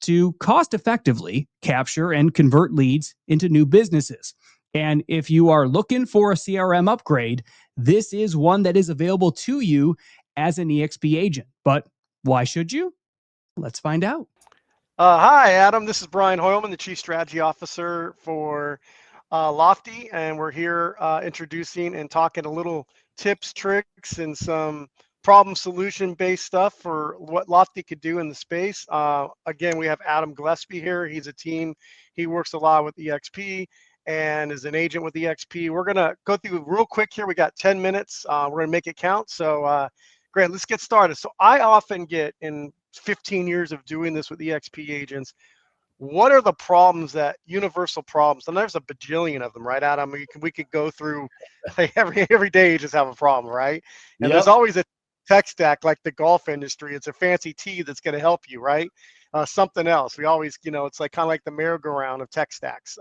to cost effectively capture and convert leads into new businesses. And if you are looking for a CRM upgrade, this is one that is available to you as an EXP agent. But why should you? Let's find out. Hi, Adam. This is Brian Hoylman, the Chief Strategy Officer for Lofty, and we're here introducing and talking a little tips, tricks, and some problem solution based stuff for what Lofty could do in the space. Again, we have Adam Gillespie here. He's a team. He works a lot with EXP and is an agent with EXP. We're going to go through real quick here. We got 10 minutes. We're going to make it count. So great, let's get started. So I often get, in 15 years of doing this with EXP agents, what are the problems, that universal problems? And there's a bajillion of them, right, Adam? We could go through like every day you just have a problem, right? And there's Yep. always a tech stack, like the golf industry. It's a fancy tee that's going to help you, right? Something else. We always, it's like kind of like the merry-go-round of tech stacks.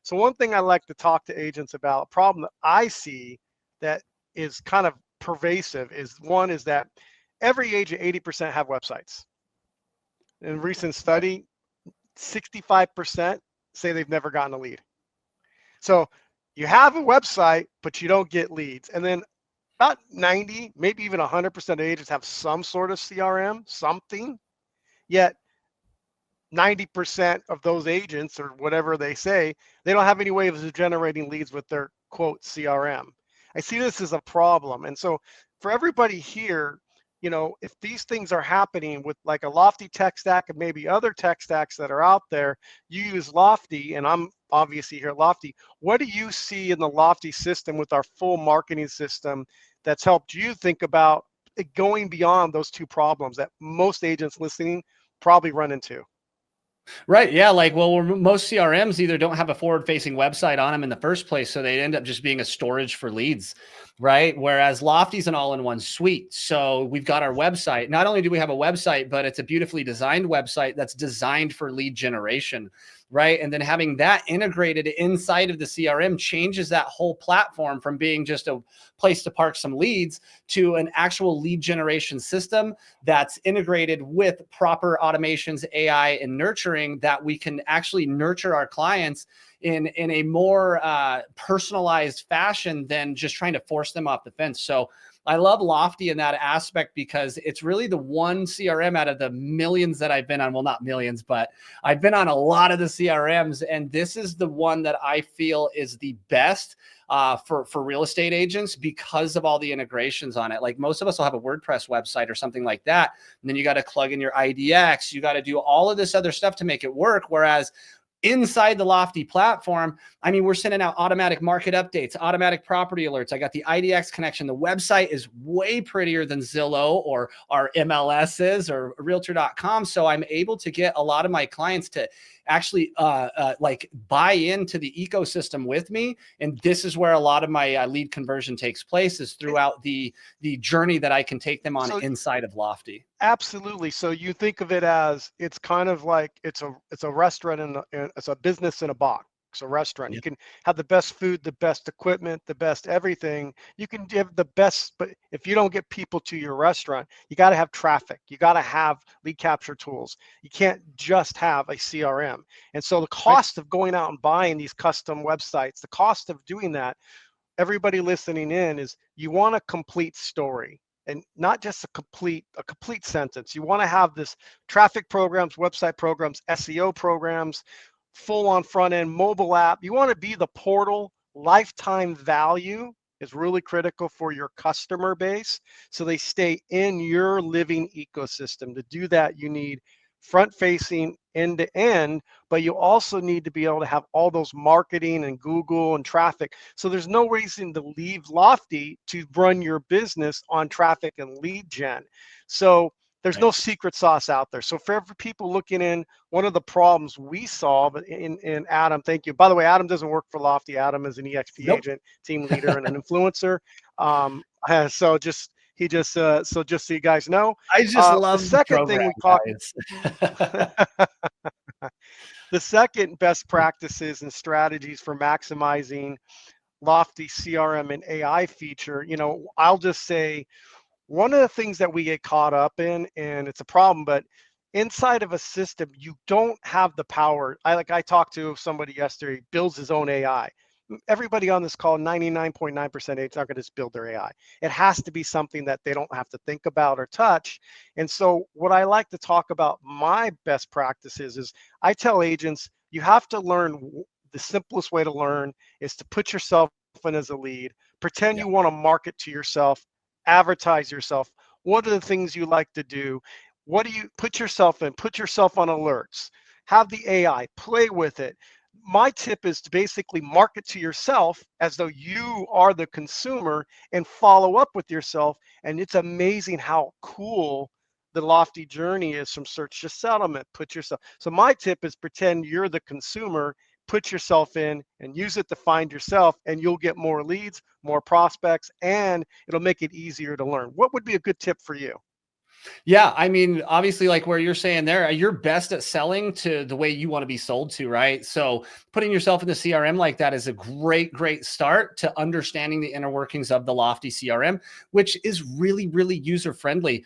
So one thing I like to talk to agents about, a problem that I see that is kind of pervasive, is that every agent, 80% have websites. In a recent study, 65% say they've never gotten a lead. So you have a website, but you don't get leads. And then about 90, maybe even 100% of agents have some sort of CRM, something. Yet 90% of those agents, or whatever they say, they don't have any way of generating leads with their quote CRM. I see this as a problem. And so for everybody here, if these things are happening with like a Lofty tech stack and maybe other tech stacks that are out there, you use Lofty, and I'm obviously here at Lofty. What do you see in the Lofty system with our full marketing system that's helped you think about going beyond those two problems that most agents listening probably run into? Right. Yeah. Like, well, most CRMs either don't have a forward-facing website on them in the first place, so they end up just being a storage for leads, right? Whereas Lofty's an all-in-one suite. So we've got our website. Not only do we have a website, but it's a beautifully designed website that's designed for lead generation, right? And then having that integrated inside of the CRM changes that whole platform from being just a place to park some leads to an actual lead generation system that's integrated with proper automations, AI, and nurturing, that we can actually nurture our clients in a more personalized fashion than just trying to force them off the fence. So I love Lofty in that aspect because it's really the one CRM out of the millions that I've been on. Well, not millions, but I've been on a lot of the CRMs, and this is the one that I feel is the best for real estate agents because of all the integrations on it. Like most of us will have a WordPress website or something like that, and then you got to plug in your IDX, you got to do all of this other stuff to make it work. Whereas inside the Lofty platform, I mean, we're sending out automatic market updates, automatic property alerts. I got the IDX connection. The website is way prettier than Zillow or our MLSs or Realtor.com. So I'm able to get a lot of my clients to actually like buy into the ecosystem with me. And this is where a lot of my lead conversion takes place, is throughout the journey that I can take them on inside of Lofty. Absolutely. So you think of it as, it's kind of like it's a restaurant and it's a business in a box. A restaurant. You can have the best food, the best equipment, the best everything. You can give the best, but if you don't get people to your restaurant, you got to have traffic. You got to have lead capture tools. You can't just have a CRM. And so the cost of going out and buying these custom websites, the cost of doing that, everybody listening in, is you want a complete story. And not just a complete sentence. You want to have this traffic programs, website programs, SEO programs, full on front end mobile app. You want to be the portal. Lifetime value is really critical for your customer base, so they stay in your living ecosystem. To do that, you need front facing, end to end, but you also need to be able to have all those marketing and Google and traffic. So there's no reason to leave Lofty to run your business on traffic and lead gen. So there's no secret sauce out there. So for people looking in, one of the problems we solve in Adam, thank you. By the way, Adam doesn't work for Lofty. Adam is an EXP agent, team leader, and an influencer. So just so you guys know, I just love the second thing we talk. The second best practices and strategies for maximizing Lofty CRM and AI feature, I'll just say, one of the things that we get caught up in, and it's a problem, but inside of a system, you don't have the power. I talked to somebody yesterday, he builds his own AI. Everybody on this call, 99.9% agents aren't going to just build their AI. It has to be something that they don't have to think about or touch. And so what I like to talk about, my best practices, is I tell agents, you have to learn, the simplest way to learn is to put yourself in as a lead, pretend you want to market to yourself, advertise yourself. What are the things you like to do? What do you put yourself in? Put yourself on alerts. Have the AI, play with it. My tip is to basically market to yourself as though you are the consumer and follow up with yourself. And it's amazing how cool the Lofty journey is from search to settlement. Put yourself. So my tip is pretend you're the consumer, put yourself in and use it to find yourself, and you'll get more leads, more prospects, and it'll make it easier to learn. What would be a good tip for you? Yeah, I mean, obviously, like where you're saying there, you're best at selling to the way you want to be sold to, right? So putting yourself in the CRM like that is a great, great start to understanding the inner workings of the Lofty CRM, which is really, really user friendly.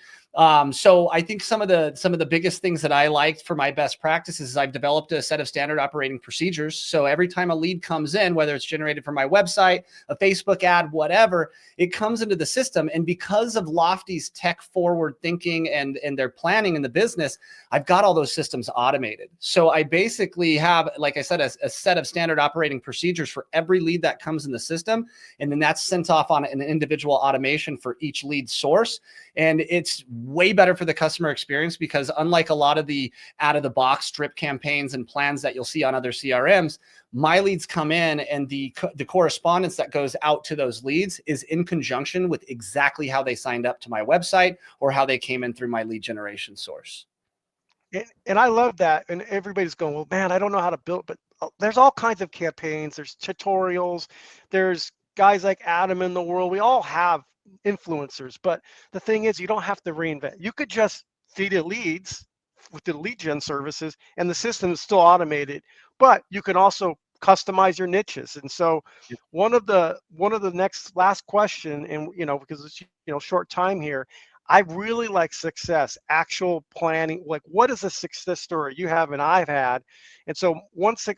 So I think some of the biggest things that I liked for my best practices is I've developed a set of standard operating procedures. So every time a lead comes in, whether it's generated from my website, a Facebook ad, whatever, it comes into the system. And because of Lofty's tech forward thinking and their planning in the business, I've got all those systems automated. So I basically have, like I said, a set of standard operating procedures for every lead that comes in the system. And then that's sent off on an individual automation for each lead source. And it's way better for the customer experience because unlike a lot of the out of the box drip campaigns and plans that you'll see on other CRMs, my leads come in and the correspondence that goes out to those leads is in conjunction with exactly how they signed up to my website or how they came in through my lead generation source. And I love that. And everybody's going, well, man, I don't know how to build, but there's all kinds of campaigns. There's tutorials. There's guys like Adam in the world. We all have influencers, but the thing is, you don't have to reinvent. You could just feed it leads with the lead gen services, and the system is still automated. But you can also customize your niches. And so, one of the last question, and because it's short time here, I really like success, actual planning. Like, what is a success story you have and I've had? And so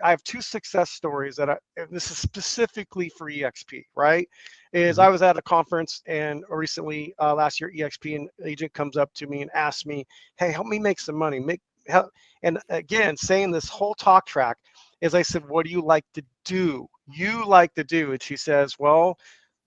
I have two success stories that this is specifically for EXP, right? Is I was at a conference and recently, last year, EXP an agent comes up to me and asks me, hey, help me make some money. And again, saying this whole talk track is I said, what do you like to do? You like to do. And she says, well,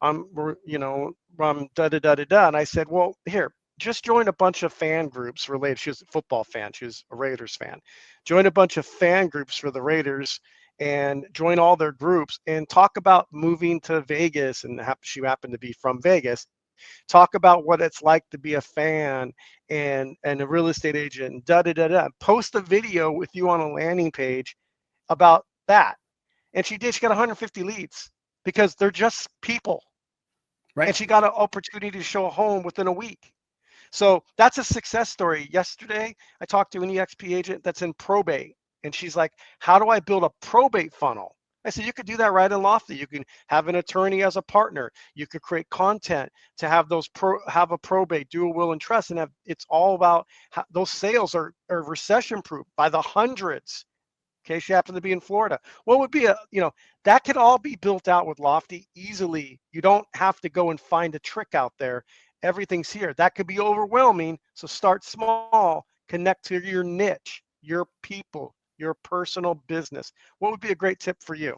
I'm da da da da da. And I said, well, here, just join a bunch of fan groups related. She was a football fan. She was a Raiders fan. Join a bunch of fan groups for the Raiders and join all their groups and talk about moving to Vegas. And she happened to be from Vegas. Talk about what it's like to be a fan and a real estate agent. And da da da da. Post a video with you on a landing page about that. And she did. She got 150 leads because they're just people. Right. And she got an opportunity to show a home within a week. So that's a success story. Yesterday, I talked to an EXP agent that's in probate. And she's like, how do I build a probate funnel? I said, you could do that right in Lofty. You can have an attorney as a partner. You could create content to have have a probate, do a will and trust. And it's all about how those sales are recession proof by the hundreds. In case you happen to be in Florida. What would be that could all be built out with Lofty easily. You don't have to go and find a trick out there. Everything's here. That could be overwhelming. So start small, connect to your niche, your people, your personal business. What would be a great tip for you?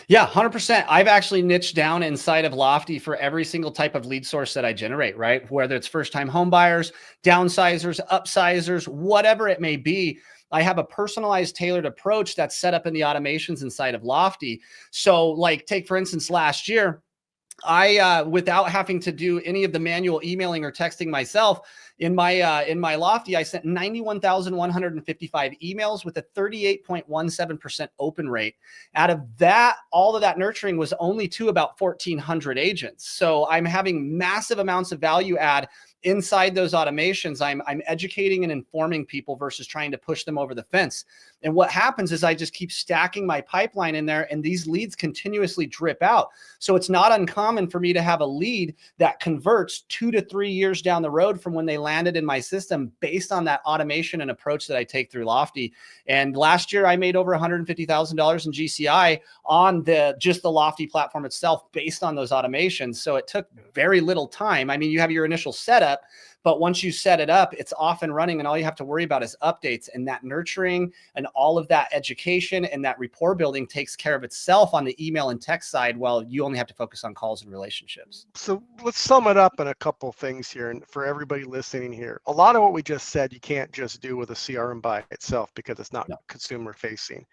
Yeah, 100%. I've actually niched down inside of Lofty for every single type of lead source that I generate, right? Whether it's first-time home buyers, downsizers, upsizers, whatever it may be. I have a personalized, tailored approach that's set up in the automations inside of Lofty. So like take, for instance, last year, I, without having to do any of the manual emailing or texting myself, in my Lofty, I sent 91,155 emails with a 38.17% open rate. Out of that, all of that nurturing was only to about 1,400 agents. So I'm having massive amounts of value add inside those automations. I'm educating and informing people versus trying to push them over the fence. And what happens is I just keep stacking my pipeline in there and these leads continuously drip out. So it's not uncommon for me to have a lead that converts 2 to 3 years down the road from when they landed in my system based on that automation and approach that I take through Lofty. And last year I made over $150,000 in GCI on just the Lofty platform itself based on those automations. So it took very little time. I mean, you have your initial setup, but once you set it up, it's off and running, and all you have to worry about is updates, and that nurturing and all of that education and that rapport building takes care of itself on the email and text side, while you only have to focus on calls and relationships. So let's sum it up in a couple things here. And for everybody listening here, a lot of what we just said, you can't just do with a CRM by itself because it's not consumer facing.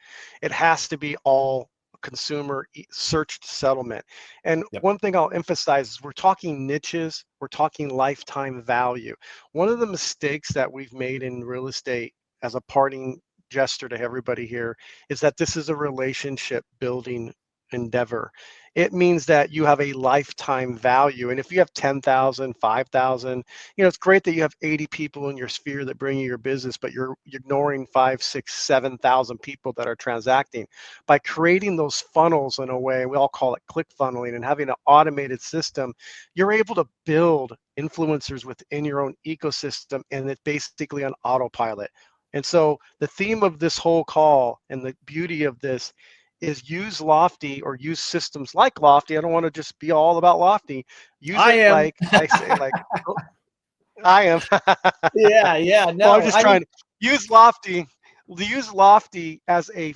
It has to be all consumer search settlement. And one thing I'll emphasize is we're talking niches, we're talking lifetime value. One of the mistakes that we've made in real estate as a parting gesture to everybody here is that this is a relationship building endeavor. It means that you have a lifetime value. And if you have 10,000, 5,000, it's great that you have 80 people in your sphere that bring you your business, but you're ignoring 5, 6, 7,000 people that are transacting. By creating those funnels in a way, we all call it click funneling, and having an automated system, you're able to build influencers within your own ecosystem, and it's basically on autopilot. And so the theme of this whole call and the beauty of this is use Lofty or use systems like Lofty. I don't want to just be all about Lofty. Use it like I say, like I am. Yeah. No, well, I'm just trying to use Lofty. Use Lofty as you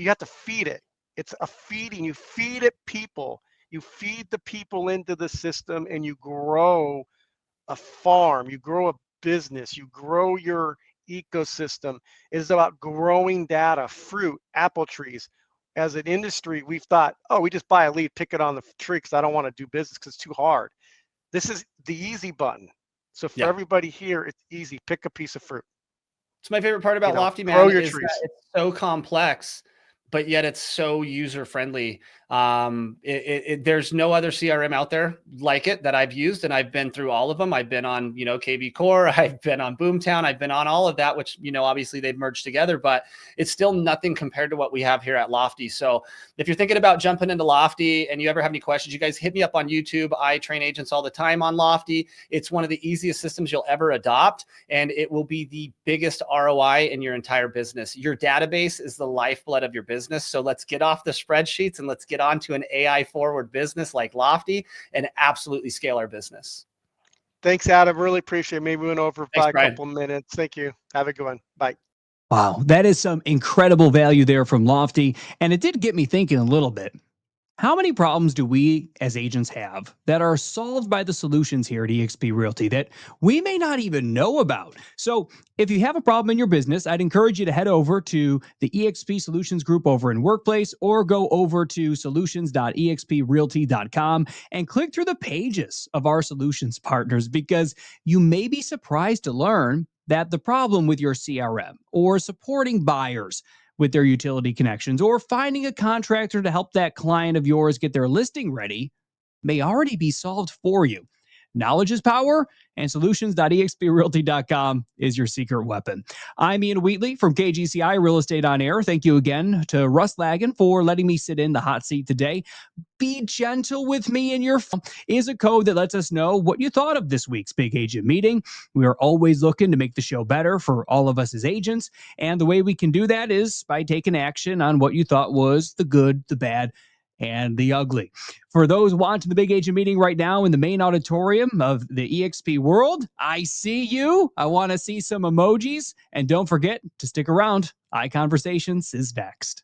have to feed it. It's a feeding. You feed it people. You feed the people into the system, and you grow a farm. You grow a business. You grow your ecosystem. It is about growing data, fruit, apple trees. As an industry, we've thought, oh, we just buy a lead, pick it on the tree because I don't want to do business because it's too hard. This is the easy button. So for everybody here, it's easy. Pick a piece of fruit. It's my favorite part about Lofty, man, grow your is trees. that it's so complex, but yet it's so user friendly. There's no other CRM out there like it that I've used, and I've been through all of them. I've been on, KV Core, I've been on Boomtown, I've been on all of that, which, obviously they've merged together, but it's still nothing compared to what we have here at Lofty. So if you're thinking about jumping into Lofty and you ever have any questions, you guys hit me up on YouTube. I train agents all the time on Lofty. It's one of the easiest systems you'll ever adopt, and it will be the biggest ROI in your entire business. Your database is the lifeblood of your business. So let's get off the spreadsheets and let's get onto an AI forward business like Lofty and absolutely scale our business. Thanks, Adam. Really appreciate it. Maybe we went over by Brian. a couple minutes. Thank you. Have a good one. Bye. Wow, that is some incredible value there from Lofty. And it did get me thinking a little bit. How many problems do we as agents have that are solved by the solutions here at eXp Realty that we may not even know about? So if you have a problem in your business, I'd encourage you to head over to the eXp Solutions group over in Workplace, or go over to solutions.exprealty.com and click through the pages of our solutions partners, because you may be surprised to learn that the problem with your CRM, or supporting buyers with their utility connections, or finding a contractor to help that client of yours get their listing ready, may already be solved for you. Knowledge is power, and solutions.exprealty.com is your secret weapon. I'm Ian Wheatley from KGCI Real Estate on Air. Thank you again to Russ Lagan for letting me sit in the hot seat today. Be gentle with me, and your phone is a code that lets us know what you thought of this week's Big Agent Meeting. We are always looking to make the show better for all of us as agents, and the way we can do that is by taking action on what you thought was the good, the bad, and the ugly. For those watching the Big Agent Meeting right now in the main auditorium of the eXp world, I see you. I want to see some emojis, and don't forget to stick around. iConversations is next.